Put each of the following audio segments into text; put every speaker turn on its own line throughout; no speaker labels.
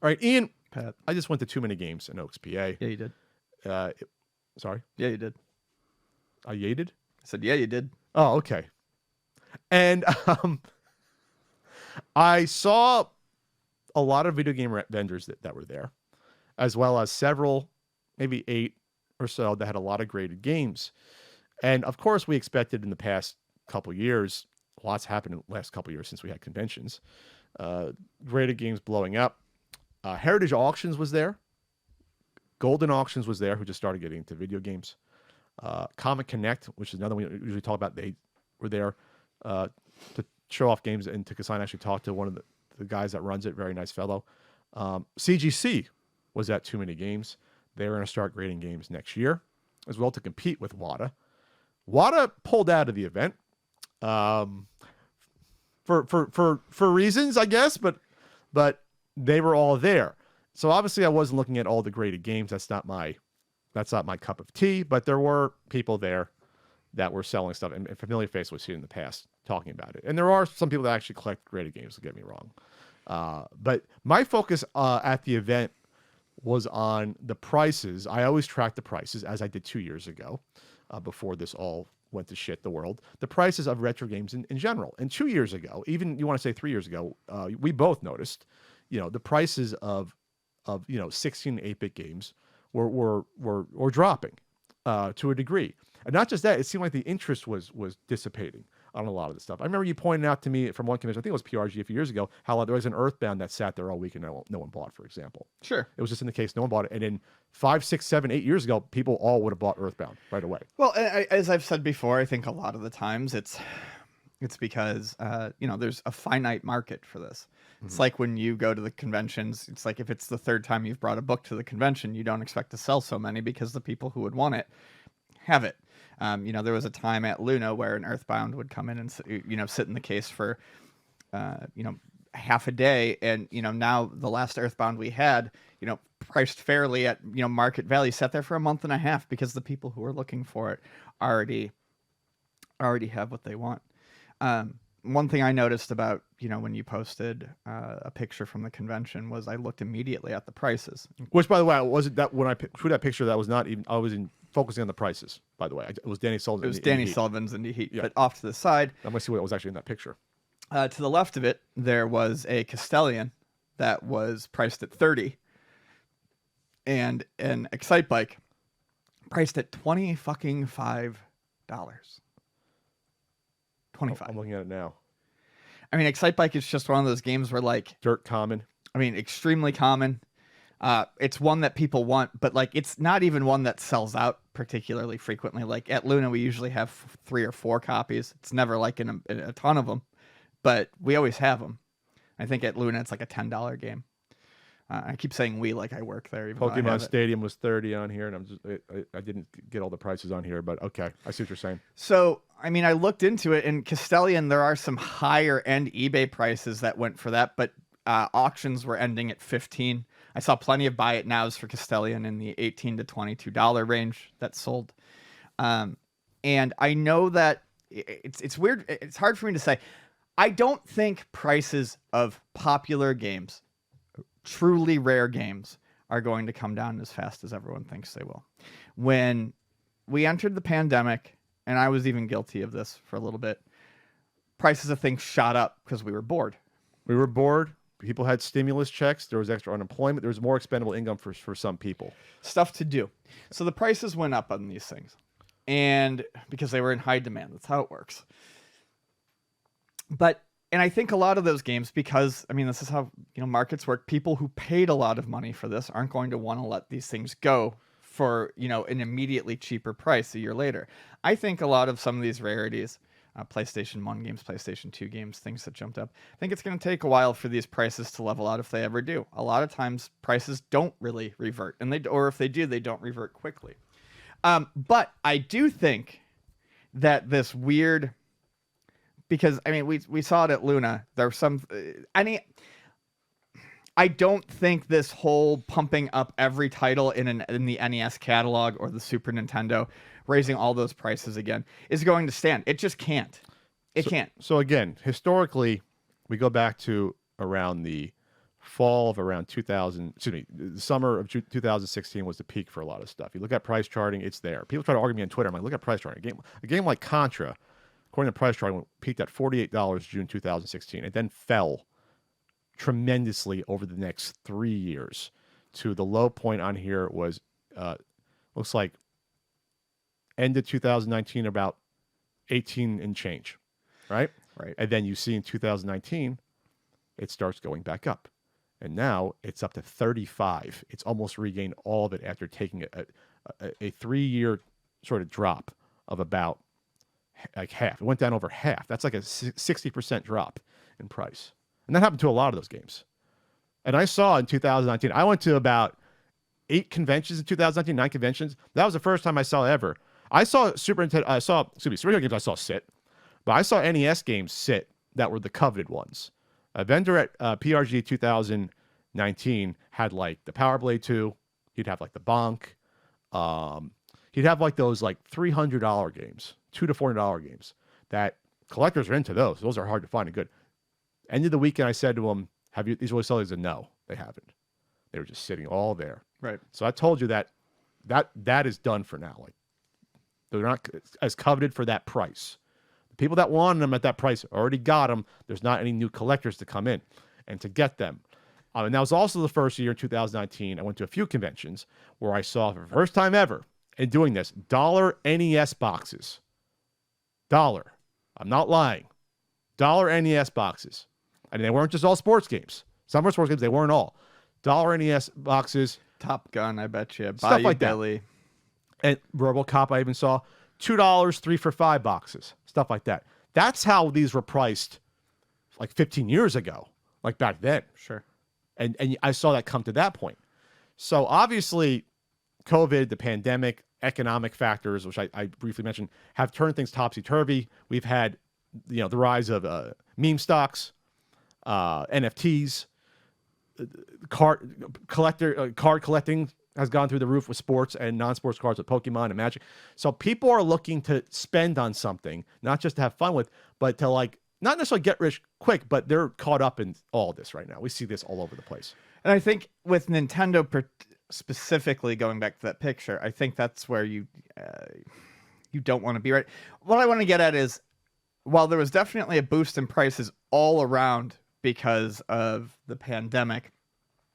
All right, Ian.
Pat.
I just went to too many games in Oaks, PA.
Yeah, you did.
Sorry,
Yeah, you did.
I yated.
I said, yeah, you did.
Oh, okay. And I saw a lot of video game vendors that were there, as well as several, maybe 8 or so, that had a lot of graded games. And of course, we expected in the past couple years, lots happened in the last couple years since we had conventions. Graded games blowing up. Heritage Auctions was there. Golden Auctions was there, who just started getting into video games. Comic Connect, which is another one we usually talk about, they were there to show off games, and Takesan actually talked to one of the guys that runs it, very nice fellow. CGC was at Too Many Games. They're going to start grading games next year as well to compete with WATA. WATA pulled out of the event for reasons, I guess, but they were all there. So obviously I wasn't looking at all the graded games. That's not my cup of tea, but there were people there that were selling stuff, and Familiar Face was here in the past talking about it. And there are some people that actually collect graded games, don't get me wrong. But my focus at the event was on the prices. I always track the prices, as I did 2 years ago, before this all went to shit the world. The prices of retro games in general. And 2 years ago, even you want to say 3 years ago, we both noticed, the prices of 16 and 8-bit games were dropping to a degree. And not just that, it seemed like the interest was dissipating on a lot of the stuff. I remember you pointing out to me from one convention, I think it was PRG a few years ago, how there was an Earthbound that sat there all week and no one bought, for example.
Sure.
It was just in the case no one bought it. And then 5, 6, 7, 8 years ago, people all would have bought Earthbound right away.
Well, as I've said before, I think a lot of the times it's because there's a finite market for this. It's like when you go to the conventions, it's like if it's the third time you've brought a book to the convention, you don't expect to sell so many because the people who would want it have it. There was a time at Luna where an Earthbound would come in and sit in the case for half a day, and now the last Earthbound we had, priced fairly at market value, sat there for a month and a half because the people who are looking for it already have what they want. One thing I noticed about when you posted a picture from the convention was I looked immediately at the prices.
Which, by the way, wasn't that when I threw that picture? That was not even. I was focusing on the prices. By the way, it was Danny Sullivan.
It was Danny Sullivan's Indie Heat.
Yeah.
But off to the side,
I'm gonna see what was actually in that picture.
to the left of it, there was a Castellian that was priced at $30, and an Excite Bike priced at $25. 25.
I'm looking at it now.
I mean, Excite Bike is just one of those games where, like,
Dirt common.
I mean, extremely common. It's one that people want, but like, it's not even one that sells out particularly frequently. Like at Luna, we usually have 3 or 4 copies. It's never like in a ton of them, but we always have them. I think at Luna, it's like a $10 game. I keep saying we like I work there. Even
Pokemon Stadium was 30 on here, and I didn't get all the prices on here, but okay, I see what you're saying.
So, I mean, I looked into it, and Castellian, there are some higher end eBay prices that went for that, but auctions were ending at 15. I saw plenty of buy it nows for Castellian in the $18 to $22 range that sold. And I know that it's weird. It's hard for me to say. I don't think prices of popular games, truly rare games, are going to come down as fast as everyone thinks they will. When we entered the pandemic, and I was even guilty of this for a little bit, prices of things shot up because we were bored.
We were bored. People had stimulus checks. There was extra unemployment. There was more expendable income for some people.
Stuff to do. So the prices went up on these things, and because they were in high demand. That's how it works. And I think a lot of those games, because, I mean, this is how, markets work. People who paid a lot of money for this aren't going to want to let these things go for, an immediately cheaper price a year later. I think a lot of some of these rarities, PlayStation 1 games, PlayStation 2 games, things that jumped up, I think it's going to take a while for these prices to level out if they ever do. A lot of times prices don't really revert, or if they do, they don't revert quickly. But I do think that this weird... Because, I mean, we saw it at Luna. There's some... I don't think this whole pumping up every title in the NES catalog or the Super Nintendo, raising all those prices again, is going to stand. It just can't. It can't.
So again, historically, we go back to around the fall of around 2000, excuse me, the summer of 2016 was the peak for a lot of stuff. You look at price charting, it's there. People try to argue me on Twitter. I'm like, look at price charting. A game like Contra, according to price charting, peaked at $48 June 2016. It then fell tremendously over the next 3 years to the low point on here was, looks like end of 2019, about 18 and change, right?
Right.
And then you see in 2019, it starts going back up. And now it's up to 35. It's almost regained all of it after taking a 3-year sort of drop of about like half. It went down over half. That's like a 60% drop in price. And that happened to a lot of those games. And I saw in 2019, I went to about 8 conventions in 2019, 9 conventions. That was the first time I saw ever. I saw Super Nintendo games I saw sit, but I saw NES games sit that were the coveted ones. A vendor at PRG 2019 had like the Power Blade 2. He'd have like the Bonk. He'd have like those like $300 games, $200 to $400 games that collectors are into those. Those are hard to find and good. End of the weekend, I said to him, have you, these really sold? He said, no, they haven't. They were just sitting all there.
Right.
So I told you that is done for now. Like they're not as coveted for that price. The people that wanted them at that price already got them. There's not any new collectors to come in and to get them. And that was also the first year in 2019. I went to a few conventions where I saw for the first time ever in doing this, dollar NES boxes. Dollar. I'm not lying. Dollar NES boxes. And they weren't just all sports games. Some were sports games, they weren't all. Dollar NES boxes.
Top Gun, I bet you.
Stuff like
Billy.
That. And RoboCop, I even saw. $2, 3 for $5 boxes. Stuff like that. That's how these were priced like 15 years ago, like back then.
Sure.
And I saw that come to that point. So obviously, COVID, the pandemic, economic factors, which I briefly mentioned, have turned things topsy-turvy. We've had, the rise of meme stocks, NFTs, card collecting has gone through the roof with sports and non-sports cards with Pokemon and Magic. So people are looking to spend on something, not just to have fun with, but to like not necessarily get rich quick, but they're caught up in all this right now. We see this all over the place.
And I think with Nintendo specifically, going back to that picture, I think that's where you don't want to be, right? What I want to get at is, while there was definitely a boost in prices all around because of the pandemic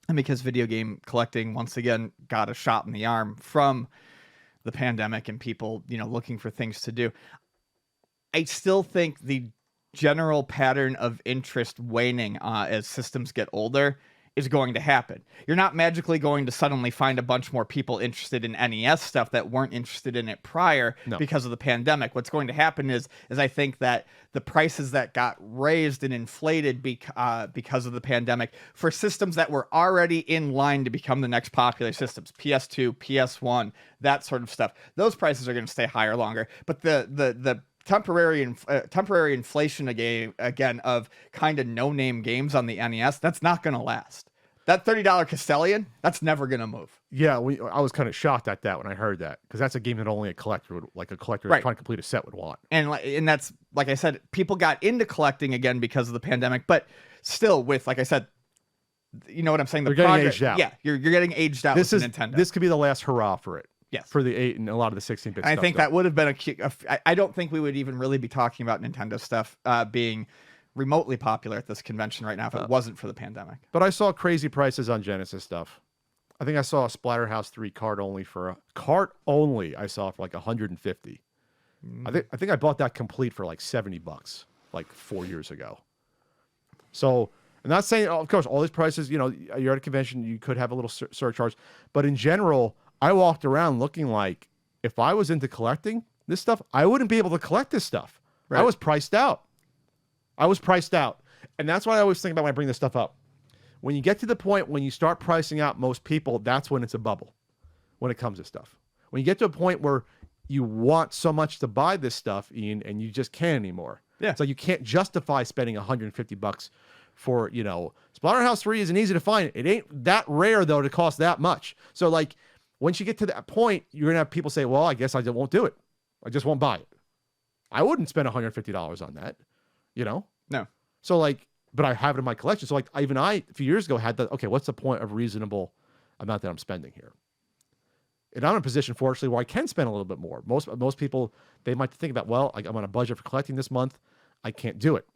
and because video game collecting once again got a shot in the arm from the pandemic and people, looking for things to do, I still think the general pattern of interest waning as systems get older is going to happen. You're not magically going to suddenly find a bunch more people interested in NES stuff that weren't interested in it prior because of the pandemic. What's going to happen is I think that the prices that got raised and inflated because of the pandemic for systems that were already in line to become the next popular systems, PS2, PS1, that sort of stuff, those prices are going to stay higher longer. But the temporary inflation again of kind of no-name games on the NES, that's not going to last. That $30 Castellian, that's never going to move.
Yeah, I was kind of shocked at that when I heard that, because that's a game that only a collector would, like a collector
right,
trying to complete a set would want.
And that's, like I said, people got into collecting again because of the pandemic, but still with, like I said, you know what I'm saying?
They're getting aged out.
Yeah, you're getting aged out with Nintendo.
This could be the last hurrah for it.
Yes.
For the 8 and a lot of the 16-bit stuff.
I think that would have been I don't think we would even really be talking about Nintendo stuff being remotely popular at this convention right now if it wasn't for the pandemic.
But I saw crazy prices on Genesis stuff. I think I saw a Splatterhouse 3 card only I saw for like $150. I think I bought that complete for like $70 like 4 years ago. So I'm not saying, of course, all these prices, you're at a convention, you could have a little surcharge, but in general, I walked around looking like if I was into collecting this stuff, I wouldn't be able to collect this stuff. Right. I was priced out. And that's what I always think about when I bring this stuff up. When you get to the point when you start pricing out most people, that's when it's a bubble when it comes to stuff. When you get to a point where you want so much to buy this stuff, Ian, and you just can't anymore.
Yeah.
So you can't justify spending $150 for, Splatterhouse 3 isn't easy to find. It ain't that rare, though, to cost that much. So, like, once you get to that point, you're going to have people say, well, I guess I won't do it. I just won't buy it. I wouldn't spend $150 on that,
No.
So, like, but I have it in my collection. So like even I a few years ago had that. Okay, what's the point of reasonable amount that I'm spending here? And I'm in a position, fortunately, where I can spend a little bit more. Most people, they might think about, well, I'm on a budget for collecting this month. I can't do it.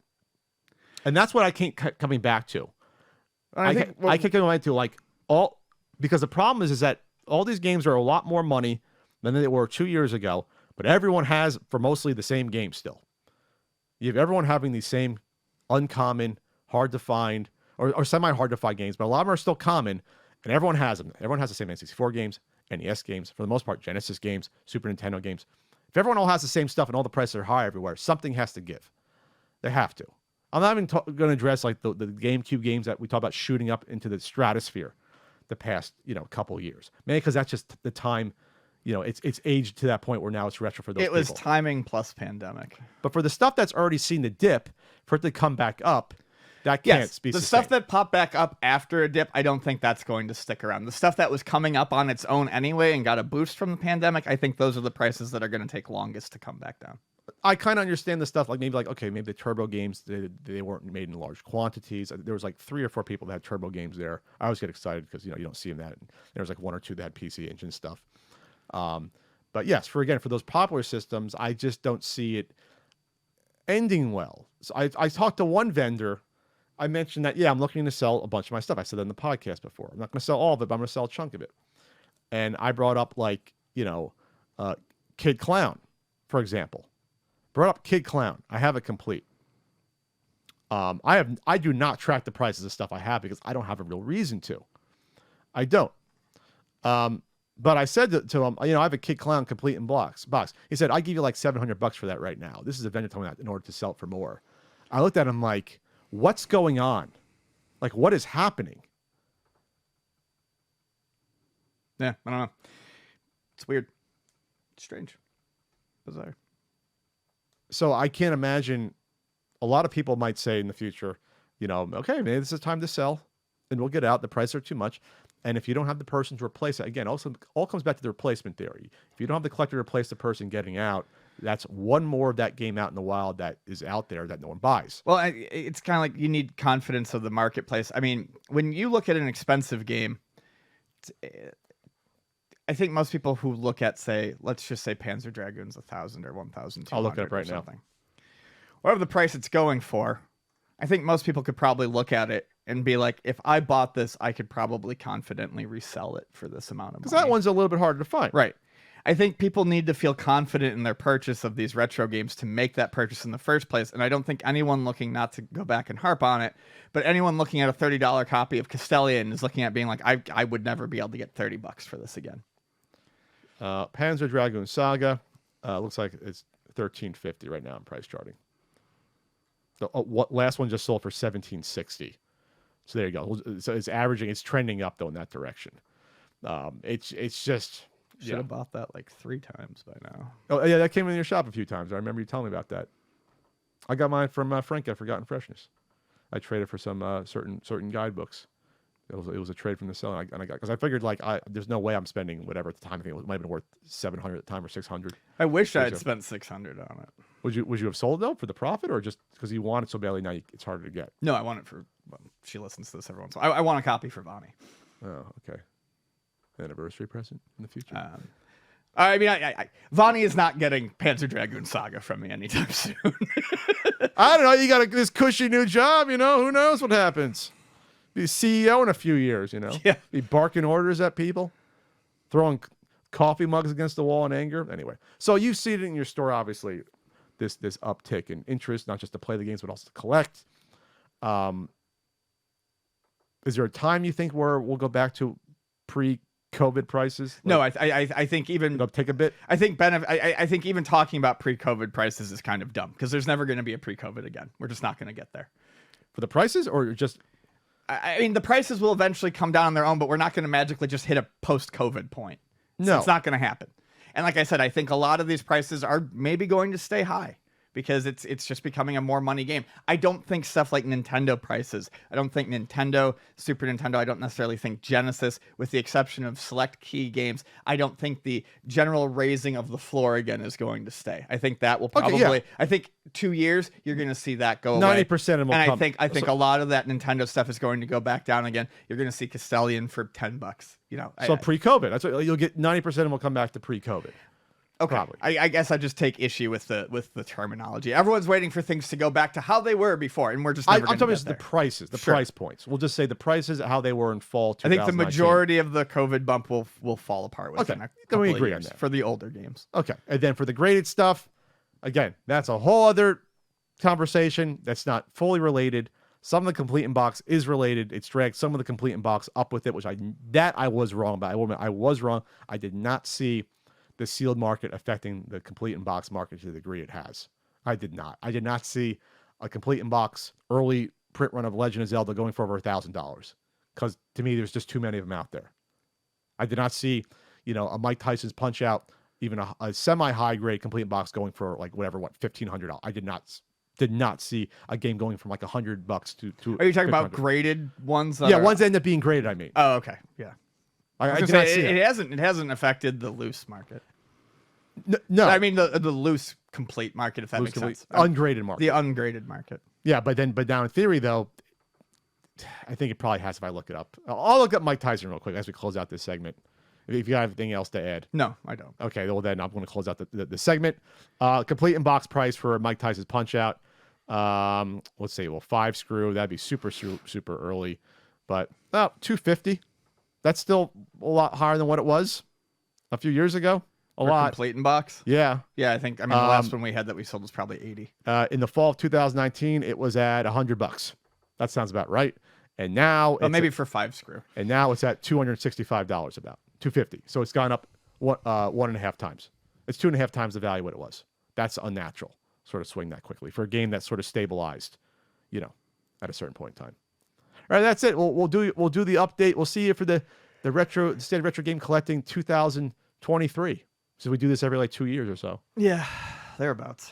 And that's what I keep coming back to. I keep going back to like because the problem is that all these games are a lot more money than they were 2 years ago, but everyone has for mostly the same game still. You have everyone having these same uncommon, hard to find, or semi-hard to find games, but a lot of them are still common, and everyone has them. Everyone has the same N64 games, NES games, for the most part, Genesis games, Super Nintendo games. If everyone all has the same stuff and all the prices are high everywhere, something has to give. They have to. I'm not even going to address like the GameCube games that we talk about shooting up into the stratosphere the past, couple years. Maybe because that's just the time, it's aged to that point where now it's retro for those people.
It was timing plus pandemic.
But for the stuff that's already seen the dip, for it to come back up, that can't be
the
sustained.
stuff that popped back up after a dip, I don't think that's going to stick around. The stuff that was coming up on its own anyway and got a boost from the pandemic, I think those are the prices that are going to take longest to come back down.
I kind of understand the stuff maybe the Turbo games, they weren't made in large quantities. There was like 3 or 4 people that had Turbo games there. I always get excited because you don't see them that. There was like 1 or 2 that had PC Engine stuff. But yes, for those popular systems, I just don't see it ending well. So I talked to one vendor. I mentioned that I'm looking to sell a bunch of my stuff. I said that in the podcast before. I'm not going to sell all of it, but I'm going to sell a chunk of it. And I brought up Kid Clown, for example. Brought up Kid Clown. I have it complete. I do not track the prices of stuff I have because I don't have a real reason to. I don't. But I said to him, I have a Kid Clown complete in box. He said, I give you like $700 for that right now. This is a vendor telling me that in order to sell it for more. I looked at him like, what's going on? Like, what is happening?
Yeah, I don't know. It's weird. It's strange. Bizarre.
So I can't imagine. A lot of people might say in the future, okay, maybe this is time to sell and we'll get out. The prices are too much. And if you don't have the person to replace it, again, also all comes back to the replacement theory. If you don't have the collector to replace the person getting out, that's one more of that game out in the wild that is out there that no one buys.
Well, it's kind of like you need confidence of the marketplace. I mean, when you look at an expensive game, I think most people who look at, let's just say Panzer Dragoon's 1,000 or 1,200.
I'll look it up right now.
Whatever the price it's going for, I think most people could probably look at it and be like, if I bought this, I could probably confidently resell it for this amount of money.
Because that one's a little bit harder to find.
Right. I think people need to feel confident in their purchase of these retro games to make that purchase in the first place. And I don't think anyone looking, not to go back and harp on it, but anyone looking at a $30 copy of Castellion is looking at being like, I would never be able to get $30 for this again.
Panzer Dragoon Saga looks like it's $13.50 right now in price charting. The last one just sold for $17.60. So there you go. So it's averaging, it's trending up though in that direction. It's just
should have bought that like 3 times by now.
Oh yeah, that came in your shop a few times. I remember you telling me about that. I got mine from Frank at Forgotten Freshness. I traded for some certain guidebooks. It was a trade from the seller, and I got because I figured there's no way I'm spending whatever at the time. I think it might have been worth $700 at the time or $600.
I wish I had spent $600 on it.
Would you have sold though for the profit or just because you want it so badly now it's harder to get?
No, I want it for. Well, she listens to this every once in a while. I want a copy for Bonnie.
Oh, okay. Anniversary present in the future.
I mean, Vonnie is not getting Panzer Dragoon Saga from me anytime soon.
I don't know. You got this cushy new job, Who knows what happens? Be CEO in a few years,
Yeah.
Be barking orders at people, throwing coffee mugs against the wall in anger. Anyway, so you see it in your store, obviously, this uptick in interest, not just to play the games, but also to collect. Is there a time you think where we'll go back to pre-COVID prices?
No, I think even
it'll take a bit.
I think I think even talking about pre-COVID prices is kind of dumb because there's never going to be a pre-COVID again. We're just not going to get there.
For the prices, or just?
I mean, the prices will eventually come down on their own, but we're not going to magically just hit a post-COVID point. So
no,
it's not going to happen. And like I said, I think a lot of these prices are maybe going to stay high because it's just becoming a more money game. I don't think stuff like Nintendo prices. I don't think Nintendo, Super Nintendo, I don't necessarily think Genesis, with the exception of select key games, I don't think the general raising of the floor again is going to stay. I think that will probably,
yeah.
I think 2 years, you're going to see that go away.
90% of them will
and
come.
I think a lot of that Nintendo stuff is going to go back down again. You're going to see Castellion for $10. You know,
So pre-COVID, that's what you'll get. 90% of them will come back to pre-COVID.
okay.
Probably.
I guess I just take issue with the terminology. Everyone's waiting for things to go back to how they were before, and we're just never
I'm
going
talking
to
about
get
the
there.
prices, the
Sure.
price points. We'll just say the prices, how they were in fall
I
2019.
think the majority of the COVID bump will fall apart within
Okay,
a
then we
couple of
agree on
years
that.
for the older games.
Okay. And then for the graded stuff, again, that's a whole other conversation that's not fully related. Some of the complete in box is related. It's dragged some of the complete in box up with it, which I was wrong about. I was wrong. I did not see the sealed market affecting the complete in box market to the degree it has. I did not. I did not see a complete in box early print run of Legend of Zelda going for over $1,000, because to me, there's just too many of them out there. I did not see, a Mike Tyson's Punch Out, even a semi-high grade complete in box going for like $1,500. I did not see a game going from like $100 to.
Are you talking about
$1,500.
graded ones? That
Yeah,
are-
ones that end up being graded. I mean,
Oh, okay. Yeah.
I
was
did
gonna
not
say,
see
it hasn't affected the loose market.
no,
I mean the loose complete market, if that
loose
makes
complete-
sense.
ungraded market.
The ungraded market.
Yeah, but now in theory though, I think it probably has if I look it up. I'll look up Mike Tyson real quick as we close out this segment. If you got anything else to add.
No, I don't.
Okay, well then I'm going to close out the segment. Complete in box price for Mike Tyson's Punch Out. Let's say 5 screw. That'd be super early, but $250. That's still a lot higher than what it was a few years ago. A
For
lot.
complete in box.
Yeah.
Yeah, I mean the last one we had that we sold was probably 80.
In the fall of 2019, it was at $100. That sounds about right. And now,
Oh, maybe for 5 screw.
and now it's at $265, about $250. So it's gone up 1.5 times. It's 2.5 times the value what it was. That's unnatural. Sort of swing that quickly for a game that's sort of stabilized, at a certain point in time. All right, that's it. We'll do the update. We'll see you for the state of retro game collecting 2023. So we do this every 2 years or so.
Yeah, thereabouts.